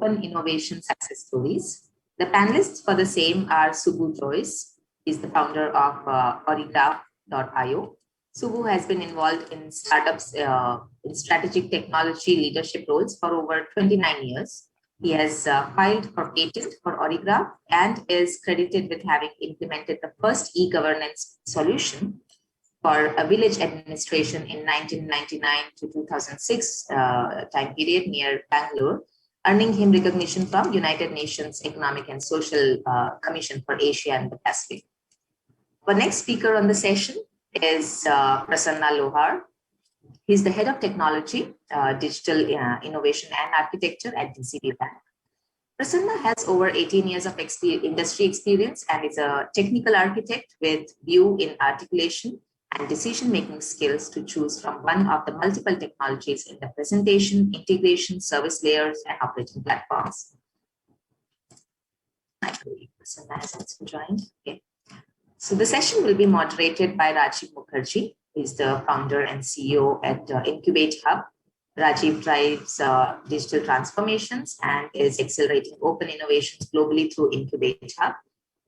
Open Innovation Success Stories. The panelists for the same are Subbu Joyce. He's the founder of Origraph.io. Subbu has been involved in startups in strategic technology leadership roles for over 29 years. He has filed for patent for Origraph and is credited with having implemented the first e-governance solution for a village administration in 1999 to 2006 time period near Bangalore, earning him recognition from United Nations Economic and Social Commission for Asia and the Pacific. Our next speaker on the session is Prasanna Lohar. He's the head of technology, digital innovation and architecture at DCB Bank. Prasanna has over 18 years of industry experience and is a technical architect with view in articulation and decision-making skills to choose from one of the multiple technologies in the presentation, integration, service layers, and operating platforms. I believe Prasanna has also joined. Okay. So the session will be moderated by Rajiv Mukherjee. He's the founder and CEO at Incubate Hub. Rajiv drives digital transformations and is accelerating open innovations globally through Incubate Hub.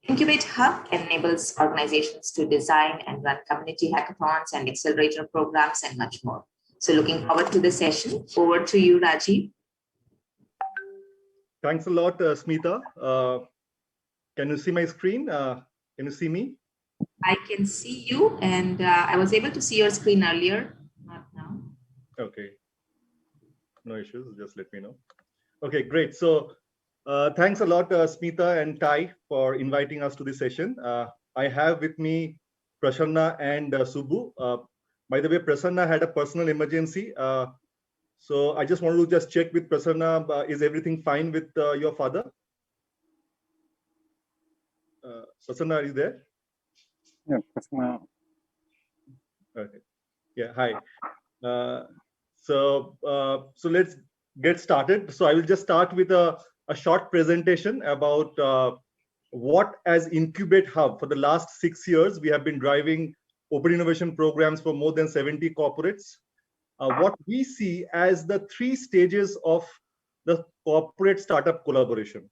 Incubate Hub enables organizations to design and run community hackathons and accelerator programs and much more. So looking forward to the session. Over to you, Rajiv. Thanks a lot, Smita. Can you see my screen? Can you see me? I can see you, and I was able to see your screen earlier, not now. Okay. No issues, just let me know. Okay, great. So thanks a lot, Smita and Tai, for inviting us to this session. I have with me Prasanna and Subbu. By the way, Prasanna had a personal emergency. So I just wanted to just check with Prasanna, is everything fine with your father? Prasanna, are you there? Yeah, Prasanna. Okay. Yeah, hi. So let's get started. So I will just start with a short presentation about what as Incubate Hub for the last 6 years, we have been driving open innovation programs for more than 70 corporates. What we see as the 3 stages of the corporate startup collaboration.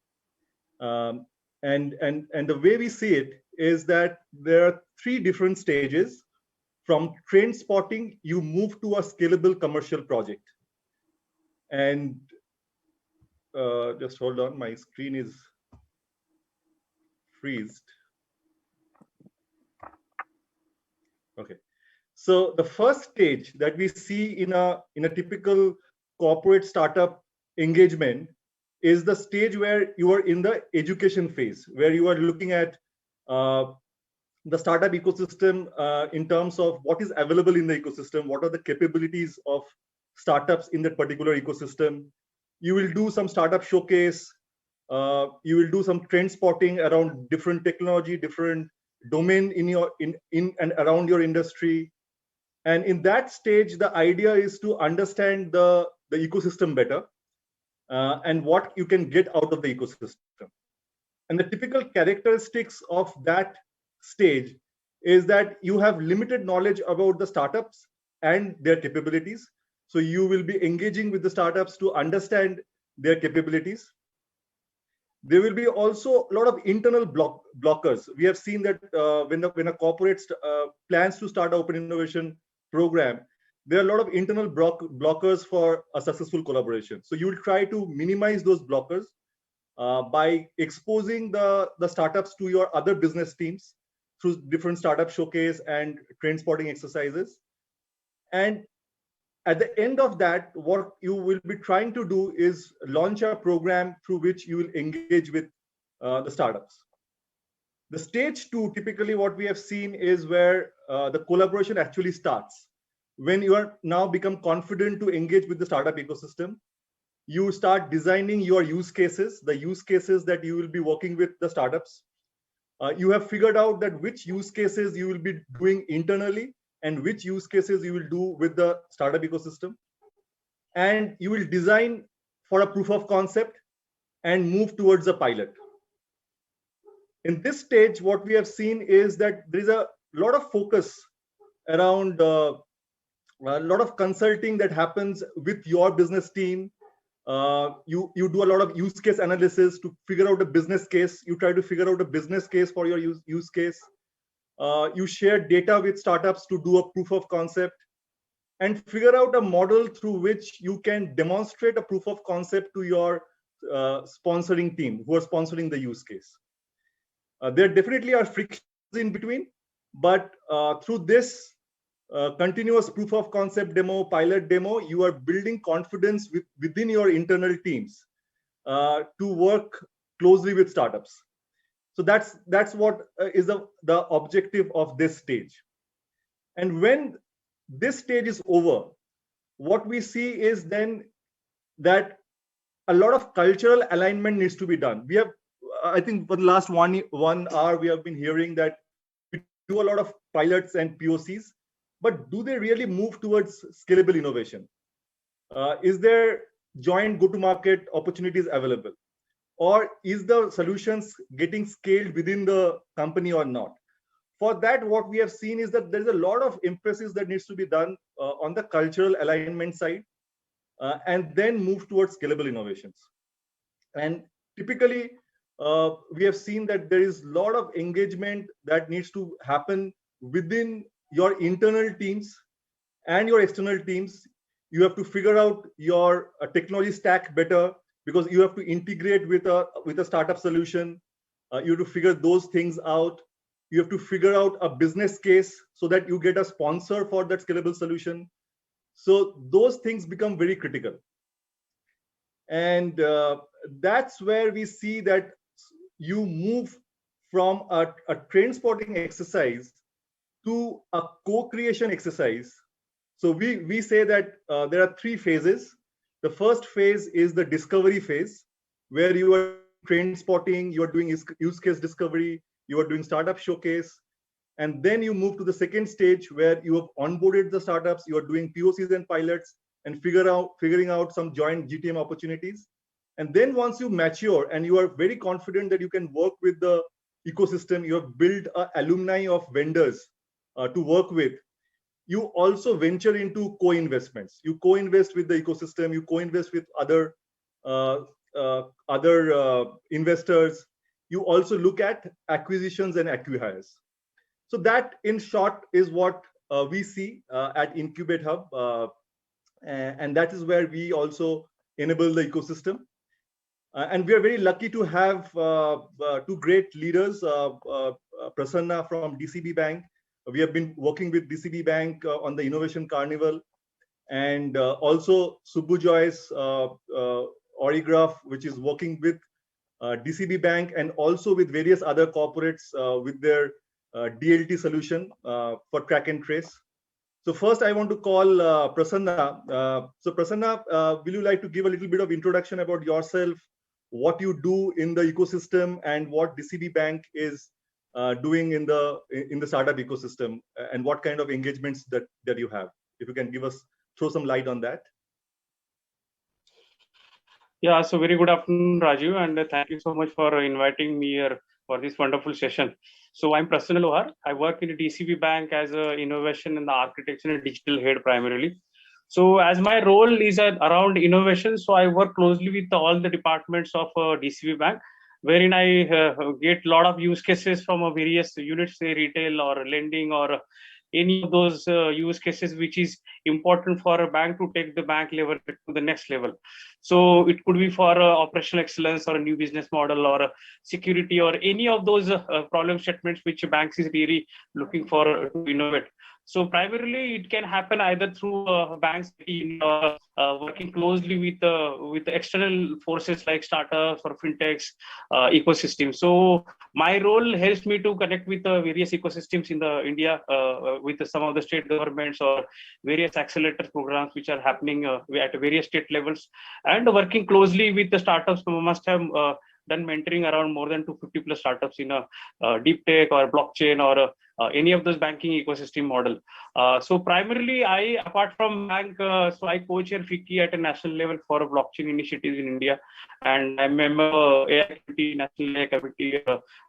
And the way we see it is that there are 3 different stages. From trend spotting, you move to a scalable commercial project. And just hold on, my screen is freezed. Okay. So the first stage that we see in a typical corporate startup engagement is the stage where you are in the education phase, where you are looking at the startup ecosystem in terms of what is available in the ecosystem, what are the capabilities of startups in that particular ecosystem. You will do some startup showcase. You will do some trend spotting around different technology, different domain in and around your industry. And in that stage, the idea is to understand the ecosystem better and what you can get out of the ecosystem. And the typical characteristics of that stage is that you have limited knowledge about the startups and their capabilities. So you will be engaging with the startups to understand their capabilities. There will be also a lot of internal blockers. We have seen that when a corporate plans to start an open innovation program, there are a lot of internal blockers for a successful collaboration. So you will try to minimize those blockers by exposing the startups to your other business teams through different startup showcase and trend spotting exercises. And at the end of that, what you will be trying to do is launch a program through which you will engage with the startups. The stage 2, typically what we have seen is where the collaboration actually starts. When you are now become confident to engage with the startup ecosystem, you start designing your use cases, the use cases that you will be working with the startups. You have figured out that which use cases you will be doing internally and which use cases you will do with the startup ecosystem. And you will design for a proof of concept and move towards a pilot. In this stage, what we have seen is that there is a lot of focus around a lot of consulting that happens with your business team, You do a lot of use case analysis to figure out a business case. You try to figure out a business case for your use case. You share data with startups to do a proof of concept and figure out a model through which you can demonstrate a proof of concept to your sponsoring team who are sponsoring the use case. There definitely are frictions in between, but through this continuous proof of concept demo, pilot demo, you are building confidence within your internal teams to work closely with startups. So that's what is the objective of this stage. And when this stage is over, what we see is then that a lot of cultural alignment needs to be done. We have, I think for the last one hour, we have been hearing that we do a lot of pilots and POCs, but do they really move towards scalable innovation? Is there joint go-to-market opportunities available? Or is the solutions getting scaled within the company or not? For that, what we have seen is that there's a lot of emphasis that needs to be done on the cultural alignment side, and then move towards scalable innovations. And typically, we have seen that there is a lot of engagement that needs to happen within your internal teams and your external teams. You have to figure out your technology stack better because you have to integrate with a startup solution. You have to figure those things out. You have to figure out a business case so that you get a sponsor for that scalable solution. So those things become very critical. And that's where we see that you move from a trend spotting exercise to a co-creation exercise. So we say that there are three phases. The first phase is the discovery phase, where you are trend spotting, you are doing use case discovery, you are doing startup showcase. And then you move to the second stage where you have onboarded the startups, you are doing POCs and pilots and figuring out some joint GTM opportunities. And then once you mature and you are very confident that you can work with the ecosystem, you have built an alumni of vendors to work with, you also venture into co-investments. You co-invest with the ecosystem, you co-invest with other investors. You also look at acquisitions and acqui-hires. So that, in short, is what we see at Incubate Hub. And that is where we also enable the ecosystem. And we are very lucky to have two great leaders, Prasanna from DCB Bank. We have been working with DCB Bank on the Innovation Carnival, and also Subbu Joyce, Origraph, which is working with DCB Bank and also with various other corporates with their DLT solution for track and trace. So first I want to call Prasanna. So Prasanna, will you like to give a little bit of introduction about yourself, what you do in the ecosystem and what DCB Bank is doing in the startup ecosystem, and what kind of engagements that you have? If you can throw some light on that. Yeah, so very good afternoon, Raju, and thank you so much for inviting me here for this wonderful session. So I'm Prasanna Lohar. I work in DCB Bank as an innovation and architecture and digital head primarily. So as my role is around innovation, so I work closely with all the departments of DCB Bank, wherein I get a lot of use cases from various units, say retail or lending or any of those use cases which is important for a bank to take the bank level to the next level. So it could be for operational excellence or a new business model or security or any of those problem statements which banks is really looking for to innovate. So primarily, it can happen either through banks working closely with the external forces like startups or fintechs ecosystem. So my role helps me to connect with various ecosystems in the India with some of the state governments or various accelerator programs which are happening at various state levels, and working closely with the startups. We must have done mentoring around more than 250 plus startups in deep tech or blockchain or any of those banking ecosystem model. So primarily, apart from bank, so I co-chair FICCI at a national level for blockchain initiatives in India, and I'm a member AI committee, National AI Committee,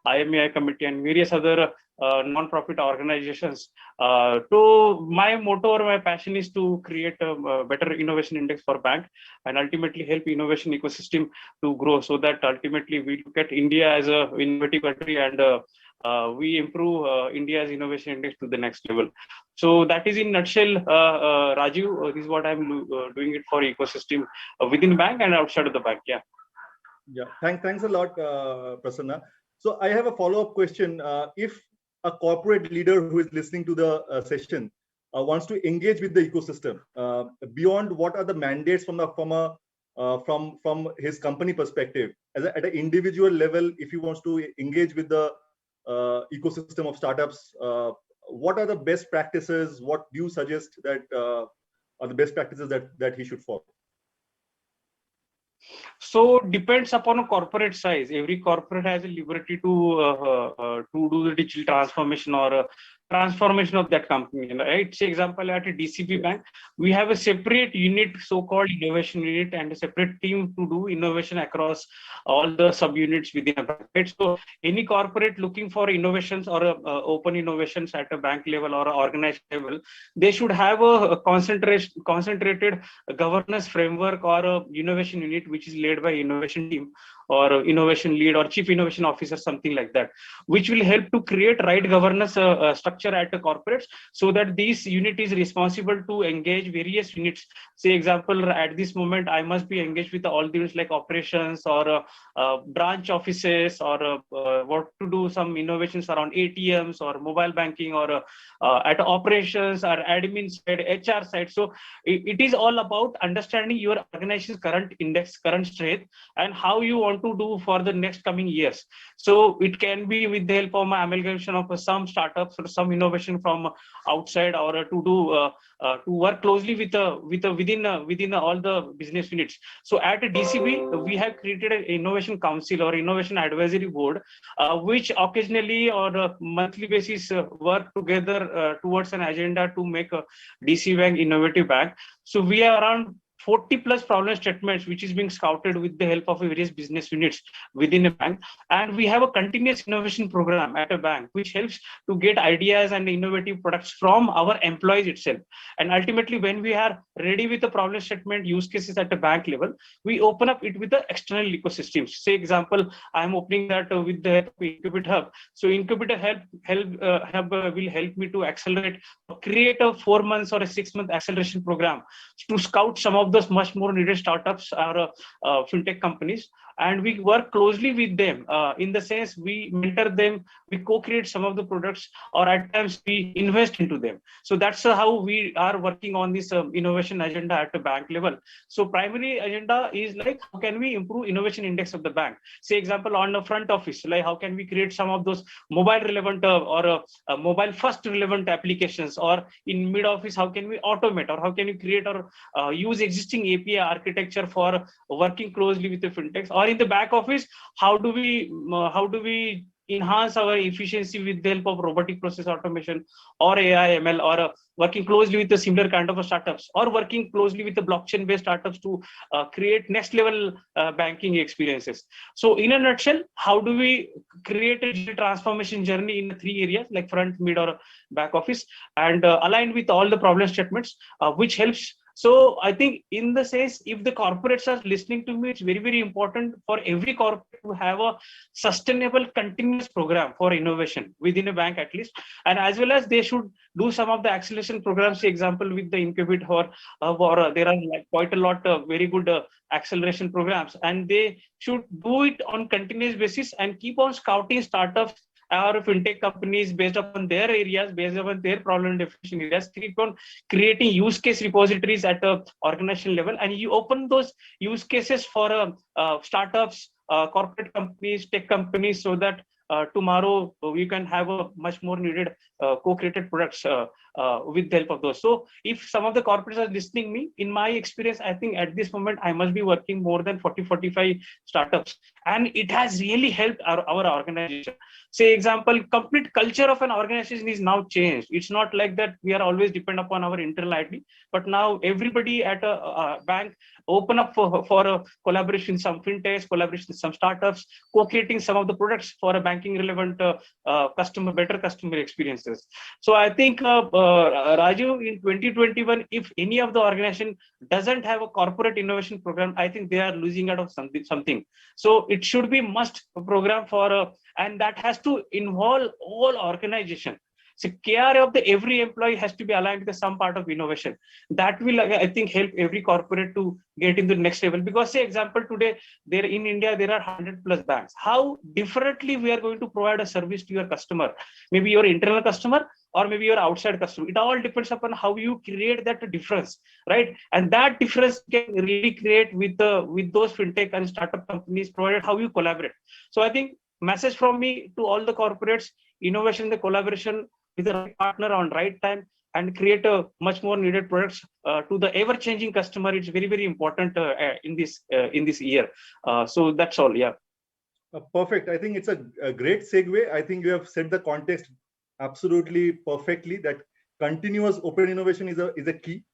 IMAI committee, and various other non-profit organizations. So my motto or my passion is to create a better innovation index for bank and ultimately help innovation ecosystem to grow, so that ultimately we look at India as a innovative country and we improve India's innovation index to the next level. So that is in nutshell, Raju. This is what I'm doing it for ecosystem within bank and outside of the bank. Yeah. Yeah. Thanks a lot, Prasanna. So I have a follow-up question. If a corporate leader who is listening to the session wants to engage with the ecosystem beyond what are the mandates from his company perspective, at an individual level, if he wants to engage with the ecosystem of startups, what are the best practices? What do you suggest that are the best practices that he should follow? So depends upon a corporate size. Every corporate has a liberty to do the digital transformation or transformation of that company. Right? Say example, at a DCB bank, we have a separate unit, so-called innovation unit, and a separate team to do innovation across all the subunits within a bank. Right? So any corporate looking for innovations or open innovations at a bank level or organized level, they should have a concentrated governance framework or a innovation unit which is led by innovation team or innovation lead or chief innovation officer, something like that, which will help to create right governance structure at the corporates, so that this unit is responsible to engage various units. Say example, at this moment I must be engaged with all the units like operations or branch offices, or what to do some innovations around ATMs or mobile banking, or at operations or admin side, HR side. So it is all about understanding your organization's current index, current strength, and how you want to do for the next coming years. So it can be with the help of my amalgamation of some startups or some innovation from outside, or to work closely within all the business units. So at DCB, we have created an innovation council or innovation advisory board, which occasionally or monthly basis work together towards an agenda to make a DC Bank innovative bank. So we are around 40 plus problem statements which is being scouted with the help of various business units within a bank, and we have a continuous innovation program at a bank which helps to get ideas and innovative products from our employees itself. And ultimately, when we are ready with the problem statement use cases at a bank level, we open up it with the external ecosystems. Say example, I am opening that with the help of Incubate Hub. So Incubate Hub will help me to accelerate, create a 4 months or a 6 month acceleration program to scout some of those much more needed startups or fintech companies, and we work closely with them in the sense we mentor them, we co-create some of the products, or at times we invest into them. So that's how we are working on this innovation agenda at the bank level. So primary agenda is like, how can we improve innovation index of the bank? Say example, on the front office, like how can we create some of those mobile relevant or mobile first relevant applications, or in mid office, how can we automate, or how can we create or use existing API architecture for working closely with the fintechs, or in the back office, how do we enhance our efficiency with the help of robotic process automation or AI ML, or working closely with the similar kind of startups, or working closely with the blockchain based startups to create next level banking experiences. So in a nutshell, how do we create a digital transformation journey in 3 areas like front, mid, or back office, and aligned with all the problem statements, which helps. So I think in the sense, if the corporates are listening to me, it's very, very important for every corporate to have a sustainable continuous program for innovation within a bank at least. And as well as they should do some of the acceleration programs, for example, with the Incubate or there are like quite a lot of very good acceleration programs, and they should do it on continuous basis and keep on scouting startups or fintech companies based upon their areas, based upon their problem definition areas, keep on creating use case repositories at the organizational level, and you open those use cases for startups, corporate companies, tech companies, so that tomorrow we can have a much more needed co-created products with the help of those. So if some of the corporates are listening me, in my experience, I think at this moment, I must be working more than 40, 45 startups. And it has really helped our organization. Say example, complete culture of an organization is now changed. It's not like that we are always depend upon our internal IT, but now everybody at a bank open up for a collaboration, some fintechs, collaboration, some startups, co-creating some of the products for a banking relevant better customer experiences. So I think Raju, in 2021, if any of the organization doesn't have a corporate innovation program, I think they are losing out of something. So it should be must program for and that has to involve all organization. So care of the every employee has to be aligned with some part of innovation. That will, I think, help every corporate to get into the next level. Because, say, example, today there in India there are 100+ banks. How differently we are going to provide a service to your customer? Maybe your internal customer or maybe your outside customer. It all depends upon how you create that difference, right? And that difference can really create with those fintech and startup companies, provided how you collaborate. So I think message from me to all the corporates: innovation, the collaboration with the right partner on right time, and create a much more needed products to the ever-changing customer. It's very, very important in this year. So that's all. Yeah. Perfect. I think it's a great segue. I think you have set the context absolutely perfectly, that continuous open innovation is a key.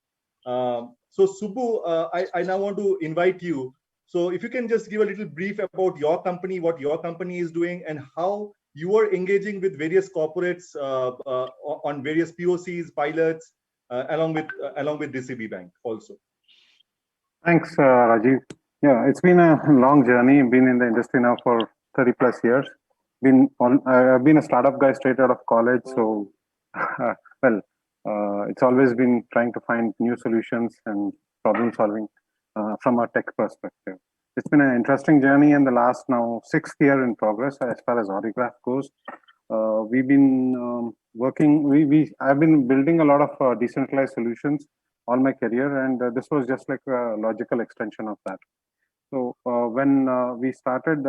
So Subbu, I now want to invite you. So if you can just give a little brief about your company, what your company is doing, and how you are engaging with various corporates on various POCs, pilots, along with DCB Bank also. Thanks, Rajiv. Yeah, it's been a long journey. Been in the industry now for 30+ years. I've been a startup guy straight out of college. So, it's always been trying to find new solutions and problem solving from a tech perspective. It's been an interesting journey, and the last now 6th year in progress as far as Aurigraph goes. We've been working. I've been building a lot of decentralized solutions all my career, and this was just like a logical extension of that. So when we started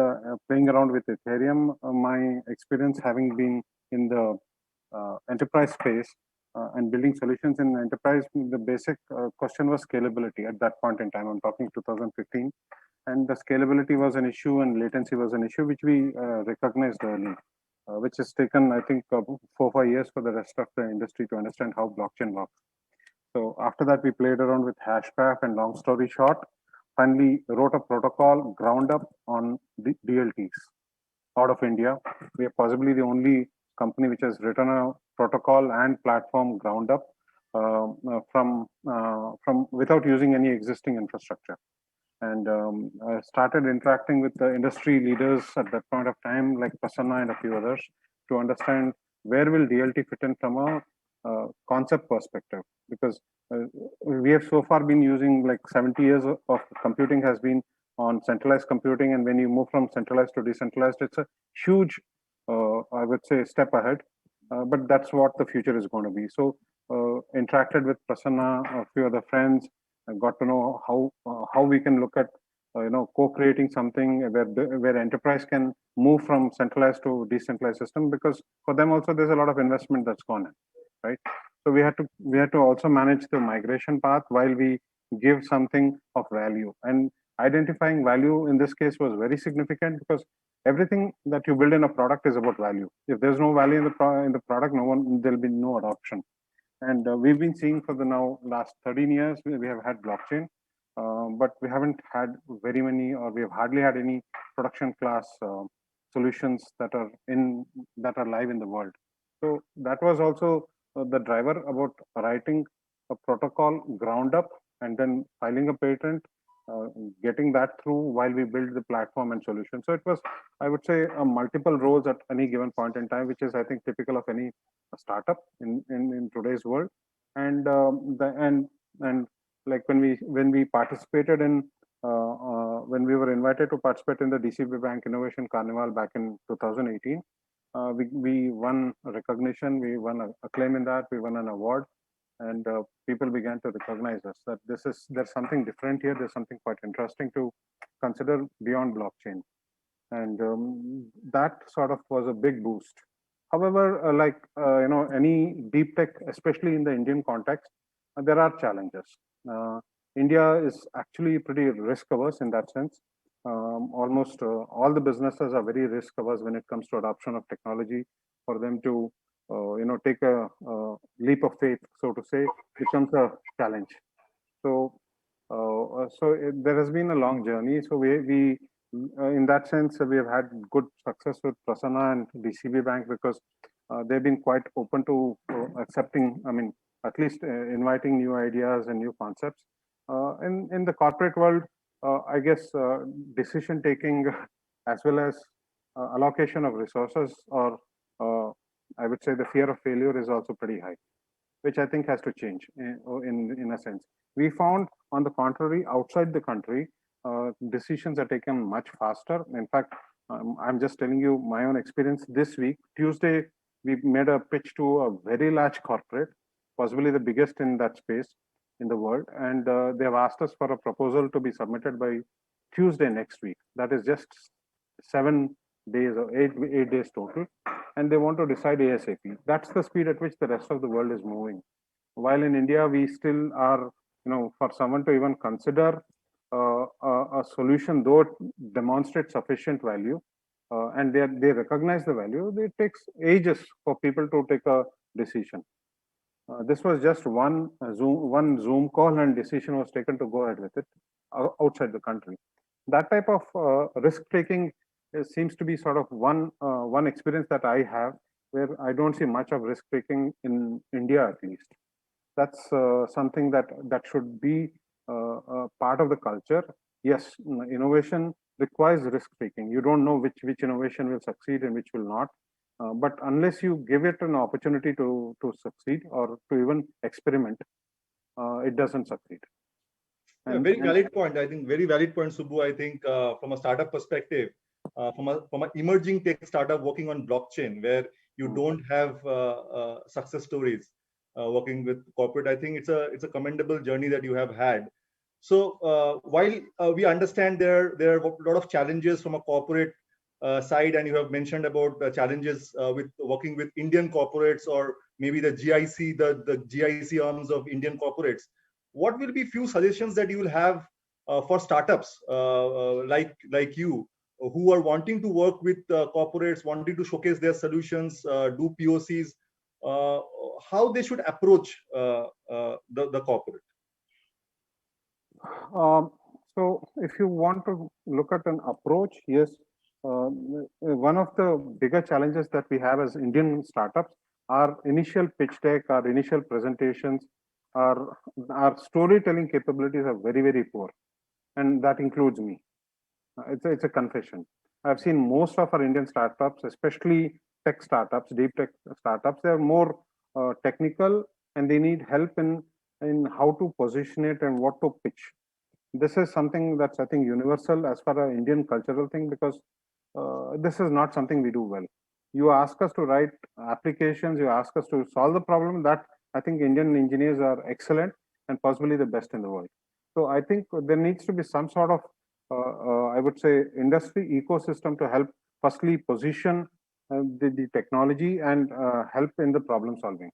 playing around with Ethereum, my experience having been in the enterprise space and building solutions in enterprise, the basic question was scalability at that point in time. I'm talking 2015, and the scalability was an issue and latency was an issue, which we recognized early, which has taken, I think, 4 or 5 years for the rest of the industry to understand how blockchain works. So after that, we played around with Hashgraph, and long story short, finally wrote a protocol ground up on DLTs out of India. We are possibly the only company which has written a protocol and platform ground up from without using any existing infrastructure. And I started interacting with the industry leaders at that point of time, like Prasanna and a few others, to understand where will DLT fit in from a concept perspective, because we have so far been using, like, 70 years of computing has been on centralized computing, and when you move from centralized to decentralized, it's a huge, I would say, step ahead. But that's what the future is going to be. So interacted with Prasanna, a few other friends, and got to know how we can look at co-creating something where enterprise can move from centralized to decentralized system, because for them also there's a lot of investment that's gone in, right? So we had to also manage the migration path while we give something of value. And identifying value in this case was very significant, because everything that you build in a product is about value. If there's no value in the product, there'll be no adoption. And we've been seeing for the last 13 years, we have had blockchain, but we haven't had very many, or we have hardly had any production class solutions that are live in the world. So that was also the driver about writing a protocol ground up and then filing a patent, getting that through while we build the platform and solution. So it was, I would say, multiple roles at any given point in time, which is, I think, typical of any startup in today's world. And like when we participated in when we were invited to participate in the DCB Bank Innovation Carnival back in 2018, we won recognition, we won acclaim in that, we won an award, and people began to recognize us that there's something different here, there's something quite interesting to consider beyond blockchain. And that sort of was a big boost. However, any deep tech, especially in the Indian context, there are challenges. India is actually pretty risk averse in that sense. Almost all the businesses are very risk averse when it comes to adoption of technology. For them to take a leap of faith, so to say, becomes a challenge. There has been a long journey. So we in that sense, we have had good success with Prasanna and DCB Bank because they've been quite open to accepting, at least inviting new ideas and new concepts. In the corporate world, I guess decision taking as well as allocation of resources, or I would say the fear of failure is also pretty high, which I think has to change in a sense. We found, on the contrary, outside the country, decisions are taken much faster. In fact, I'm just telling you my own experience. This week, Tuesday, we made a pitch to a very large corporate, possibly the biggest in that space in the world, and they have asked us for a proposal to be submitted by Tuesday next week. That is just 7 days or 8 days total, and they want to decide ASAP. That's the speed at which the rest of the world is moving. While in India, we still are, for someone to even consider a solution, though it demonstrates sufficient value, and they recognize the value, it takes ages for people to take a decision. This was just one Zoom call, and decision was taken to go ahead with it outside the country. That type of risk taking seems to be sort of one experience that I have, where I don't see much of risk taking in India, at least. That's something that should be part of the culture. Yes, innovation requires risk taking. You don't know which innovation will succeed and which will not. But unless you give it an opportunity to succeed or to even experiment, it doesn't succeed. Very valid point. I think very valid point, Subbu. I think from a startup perspective, from an emerging tech startup working on blockchain, where you don't have success stories working with corporate, I think it's a commendable journey that you have had. So while we understand there are a lot of challenges from a corporate side, and you have mentioned about the challenges with working with Indian corporates, or maybe the GIC, the GIC arms of Indian corporates. What will be few suggestions that you will have for startups like you, who are wanting to work with corporates, wanting to showcase their solutions, do POCs, how they should approach the corporate? So if you want to look at an approach, yes, one of the bigger challenges that we have as Indian startups, our initial pitch deck, our initial presentations, our storytelling capabilities are very, very poor. And that includes me. It's a confession. I've seen most of our Indian startups, especially tech startups, deep tech startups, they're more technical, and they need help in how to position it and what to pitch. This is something that's, I think, universal as far as Indian cultural thing, because this is not something we do well. You ask us to write applications, you ask us to solve the problem, that I think Indian engineers are excellent and possibly the best in the world. So I think there needs to be some sort of, I would say, industry ecosystem to help firstly position the technology and help in the problem solving.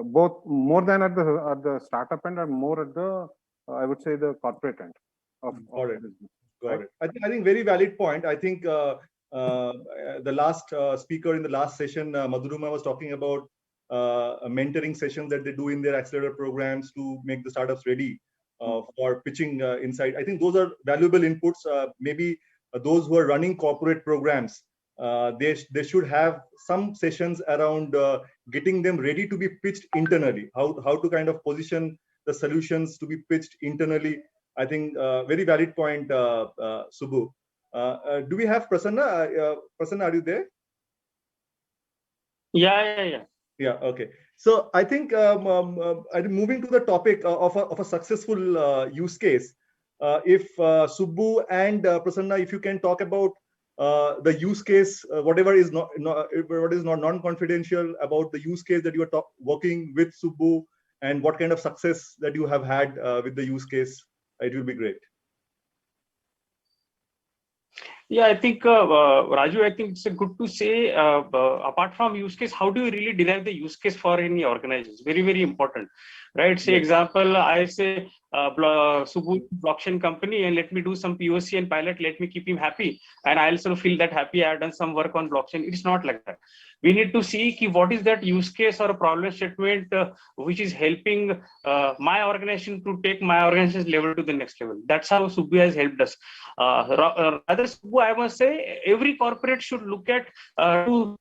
Both more than at the startup end, and more at the I would say the corporate end of business. Got it. I think very valid point. I think the last speaker in the last session, Madhurima, was talking about mentoring sessions that they do in their accelerator programs to make the startups ready for pitching inside. I think those are valuable inputs. Maybe those who are running corporate programs, they should have some sessions around getting them ready to be pitched internally. How to kind of position the solutions to be pitched internally. I think very valid point, Subbu. Do we have Prasanna? Prasanna, are you there? Yeah. Yeah. Okay. So I think moving to the topic of a successful use case. If Subbu and Prasanna, if you can talk about the use case, whatever is not non-confidential about the use case that you are working with Subbu, and what kind of success that you have had with the use case, it will be great. Yeah, I think, Raju, I think it's good to say, apart from use case, how do you really derive the use case for any organization? Very, very important, right? Say, Yes. example, I say, Subbu blockchain company, and let me do some POC and pilot, let me keep him happy. And I also feel that happy, I've done some work on blockchain. It's not like that. We need to see what is that use case or a problem statement which is helping my organization to take my organization's level to the next level. That's how Subbu has helped us. Rather, Subbu, I must say, every corporate should look at to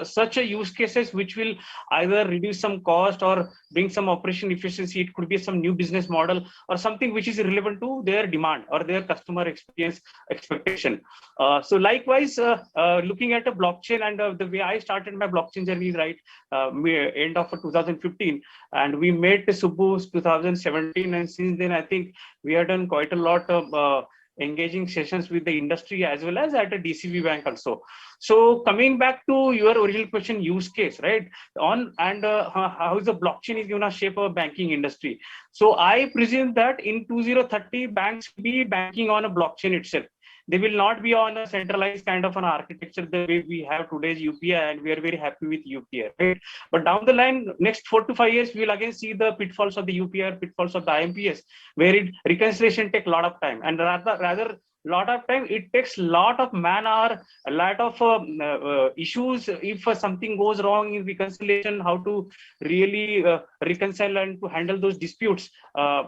such a use cases which will either reduce some cost or bring some operation efficiency. It could be some new business model or something which is relevant to their demand or their customer experience expectation. So likewise, looking at a blockchain and the way I started my blockchain journey, right, end of 2015, and we met Subbu 2017, and since then I think we have done quite a lot of engaging sessions with the industry as well as at a DCB bank also. So coming back to your original question, use case, right? On and how is the blockchain is going to shape our banking industry? So I presume that in 2030, banks will be banking on a blockchain itself. They will not be on a centralized kind of an architecture the way we have today's UPI, and we are very happy with UPI, right? But down the line, next 4 to 5 years, we'll again see the pitfalls of the UPI, pitfalls of the IMPS, where reconciliation take a lot of time, and rather lot of time it takes lot of man hour, a lot of issues. If something goes wrong in reconciliation, how to really reconcile and to handle those disputes.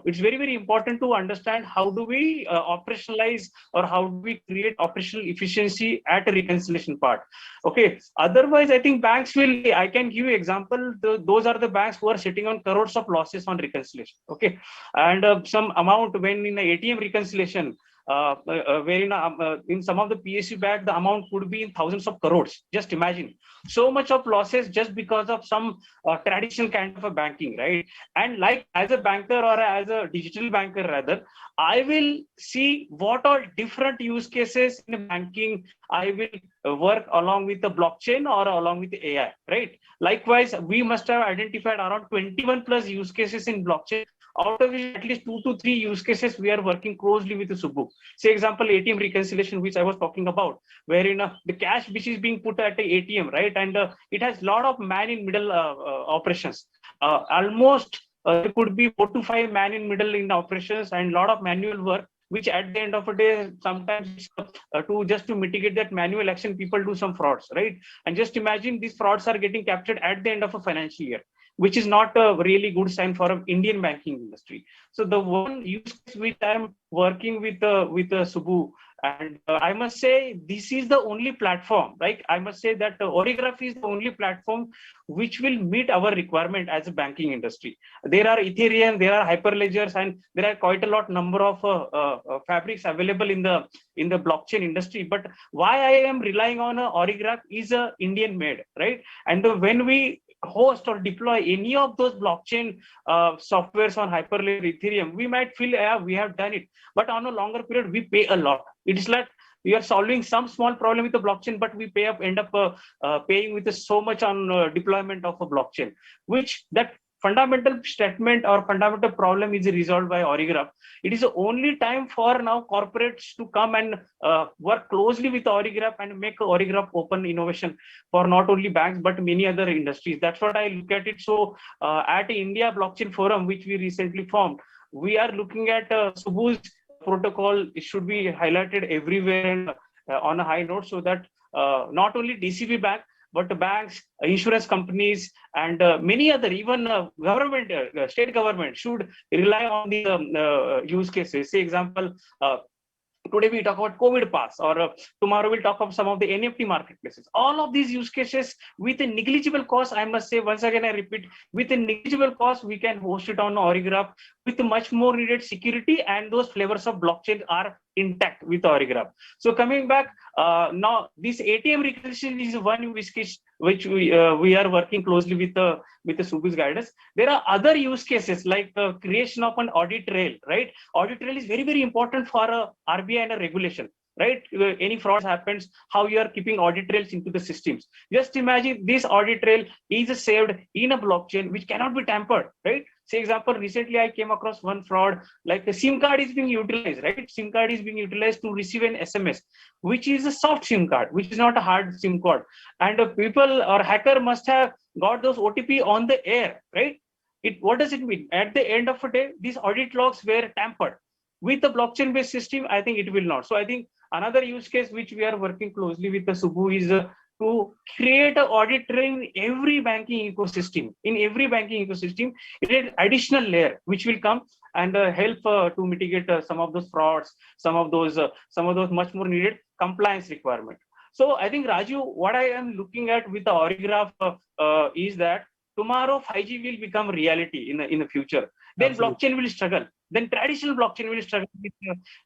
It's very, very important to understand how do we operationalize or how do we create operational efficiency at a reconciliation part. Okay, otherwise I think banks will, I can give you example, those are the banks who are sitting on crores of losses on reconciliation. Okay, and some amount when in the ATM reconciliation, wherein in some of the PSU bank, the amount could be in thousands of crores. Just imagine so much of losses just because of some traditional kind of a banking, right? And like as a banker or as a digital banker rather, I will see what are different use cases in banking. I will work along with the blockchain or along with the AI, right? Likewise, we must have identified around 21 plus use cases in blockchain, out of which at least 2 to 3 use cases we are working closely with the Subbu. Say example, ATM reconciliation, which I was talking about, wherein the cash which is being put at the ATM, right? And it has a lot of man in middle operations. Almost there could be 4 to 5 man in middle in operations and a lot of manual work, which at the end of the day, sometimes to mitigate that manual action, people do some frauds, right? And just imagine these frauds are getting captured at the end of a financial year, which is not a really good sign for an Indian banking industry. So the one use case which I'm working with Subbu, and I must say this is the only platform, right? I must say that Origraph is the only platform which will meet our requirement as a banking industry. There are Ethereum, there are Hyperledgers, and there are quite a lot number of fabrics available in the blockchain industry. But why I am relying on Origraph is a Indian made, right? And when we host or deploy any of those blockchain softwares on Hyperledger, Ethereum, we might feel, yeah, we have done it, but on a longer period we pay a lot. It's like we are solving some small problem with the blockchain, but we end up paying with so much on deployment of a blockchain, which that fundamental statement or fundamental problem is resolved by Origraph. It is the only time for now corporates to come and work closely with Origraph and make Origraph open innovation for not only banks but many other industries. That's what I look at it. So at India Blockchain Forum, which we recently formed, we are looking at Subbu's protocol. It should be highlighted everywhere and on a high note, so that not only DCB Bank, but the banks, insurance companies, and many other, even government, state government should rely on the use cases. Say example, today we talk about COVID pass, or tomorrow we'll talk about some of the NFT marketplaces. All of these use cases with a negligible cost, I must say, once again, I repeat, with a negligible cost, we can host it on Origraph with much more needed security, and those flavors of blockchain are intact with Origraph. So coming back, now this ATM reconciliation is one use case which we are working closely with the Subbu's guidance. There are other use cases like creation of an audit trail, right? Audit trail is very, very important for RBI and a regulation, right? Any fraud happens, how you are keeping audit trails into the systems. Just imagine this audit trail is saved in a blockchain which cannot be tampered, right? Say example, recently I came across one fraud, like the SIM card is being utilized, right? SIM card is being utilized to receive an SMS, which is a soft SIM card, which is not a hard SIM card. And people or hacker must have got those OTP on the air, right? What does it mean? At the end of the day, these audit logs were tampered. With the blockchain-based system, I think it will not. So I think another use case which we are working closely with the Subbu is to create an audit trail in every banking ecosystem. In every banking ecosystem, it is an additional layer which will come and help to mitigate some of those frauds, some of those much more needed compliance requirement. So I think, Raju, what I am looking at with the Origraph is that tomorrow 5G will become reality in the future. Then Absolutely. blockchain will struggle. Then traditional blockchain will struggle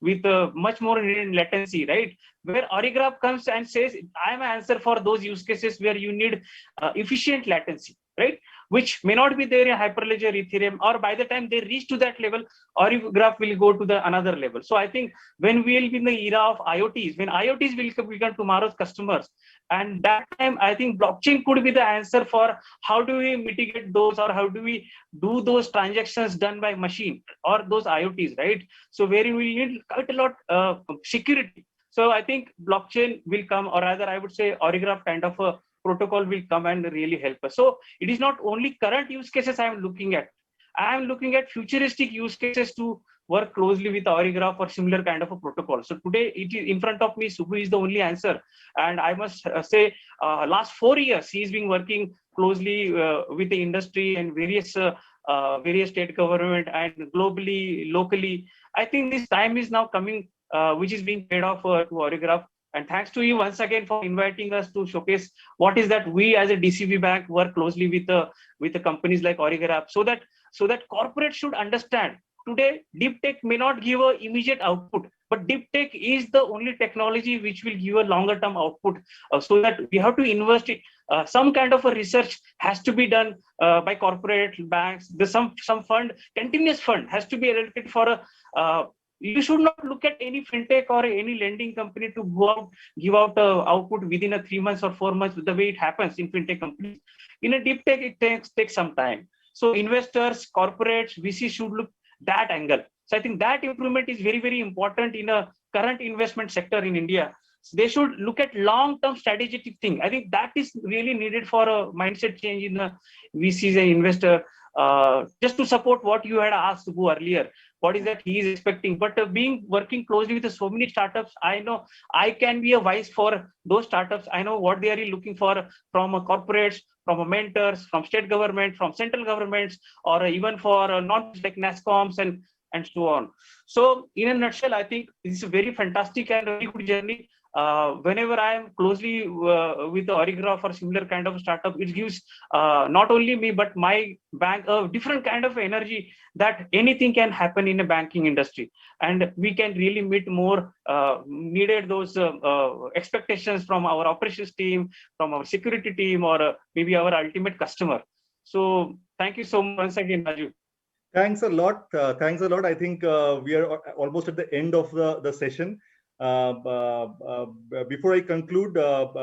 with much more latency, right? Where Origraph comes and says, I am an answer for those use cases where you need efficient latency, right? Which may not be there in Hyperledger, Ethereum, or by the time they reach to that level, Origraph will go to the another level. So I think when we will be in the era of IoTs, when IoTs will become tomorrow's customers, and that time I think blockchain could be the answer for how do we mitigate those, or how do we do those transactions done by machine or those IoTs, right? So wherein we need quite a lot of security. So I think blockchain will come, or rather I would say Origraph kind of a protocol will come and really help us. So it is not only current use cases I am looking at. I am looking at futuristic use cases to work closely with Origraph or similar kind of a protocol. So today it is in front of me, Subbu is the only answer. And I must say, last 4 years, he's been working closely with the industry and various state government and globally, locally. I think this time is now coming, which is being paid off to Origraph. And thanks to you once again for inviting us to showcase what is that we as a DCB bank work closely with the companies like Origraph, so that corporate should understand. Today, deep tech may not give an immediate output, but deep tech is the only technology which will give a longer term output. So that we have to invest it. Some kind of a research has to be done by corporate banks. There's some fund, continuous fund has to be allocated for a. You should not look at any fintech or any lending company to go out, give out output within a 3 months or 4 months, the way it happens in fintech companies. In a deep tech, it takes some time. So investors, corporates, VC should look that angle. So I think that improvement is very, very important in a current investment sector in India. So they should look at long-term strategic thing. I think that is really needed for a mindset change in the VCs and investor. Just to support what you had asked Subbu earlier, what is that he is expecting? But working closely with so many startups, I know I can be a voice for those startups. I know what they are looking for from corporates, from mentors, from state government, from central governments, or even for not like NASCOMs and so on. So in a nutshell, I think it's a very fantastic and very good journey. Whenever I am closely with the Origraph or similar kind of startup, it gives not only me but my bank a different kind of energy that anything can happen in a banking industry, and we can really meet more needed those expectations from our operations team, from our security team, or maybe our ultimate customer. So thank you so much once again, Raju. Thanks a lot. Thanks a lot. I think we are almost at the end of the session. Before I conclude,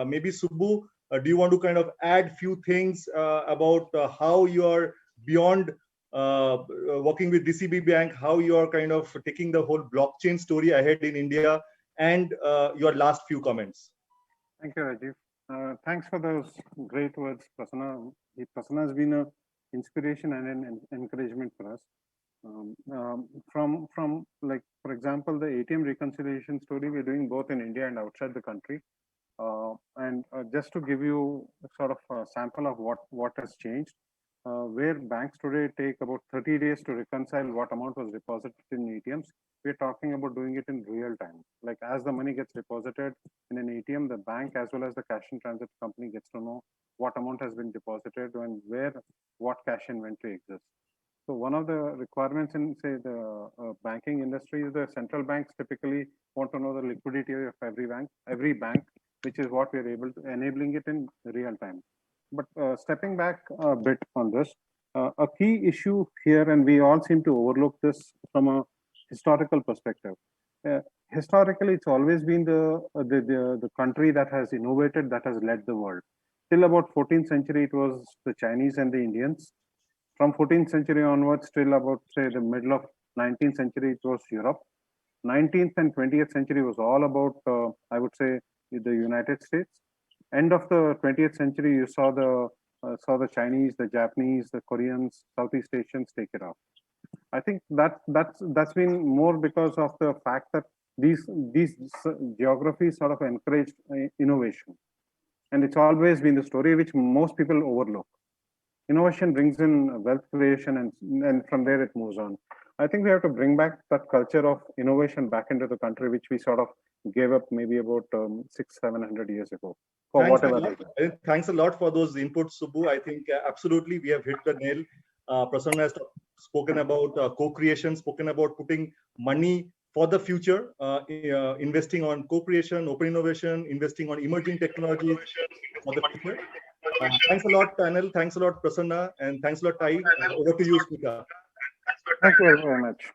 maybe Subbu, do you want to kind of add few things about how you are beyond working with DCB Bank, how you are kind of taking the whole blockchain story ahead in India, and your last few comments? Thank you, Rajiv. Thanks for those great words, Prasanna. Prasanna has been an inspiration and an encouragement for us. From like, for example, the ATM reconciliation story we're doing both in India and outside the country. And just to give you a sort of a sample of what has changed, where banks today take about 30 days to reconcile what amount was deposited in ATMs, we're talking about doing it in real time. Like as the money gets deposited in an ATM, the bank as well as the cash in transit company gets to know what amount has been deposited and what cash inventory exists. So one of the requirements in, say, the banking industry is the central banks typically want to know the liquidity of every bank, which is what we're able to enabling it in real time. But stepping back a bit on this, a key issue here, and we all seem to overlook this from a historical perspective. Historically, it's always been the country that has innovated, that has led the world. Till about 14th century, it was the Chinese and the Indians. From 14th century onwards till about, say, the middle of 19th century, it was Europe. 19th and 20th century was all about, I would say, the United States. End of the 20th century, you saw the Chinese, the Japanese, the Koreans, Southeast Asians take it up. I think that's been more because of the fact that these geographies sort of encouraged innovation, and it's always been the story which most people overlook. Innovation brings in wealth creation, and from there it moves on. I think we have to bring back that culture of innovation back into the country, which we sort of gave up maybe about 600-700 years ago. For Thanks a whatever lot. reason. Thanks a lot for those inputs, Subbu. I think absolutely we have hit the nail. Prasanna has spoken about co-creation, spoken about putting money for the future, investing on co-creation, open innovation, investing on emerging technologies for the future. Thanks a lot, panel. Thanks a lot, Prasanna, and thanks a lot, Tai. Over to you, Smita. Thank you very much.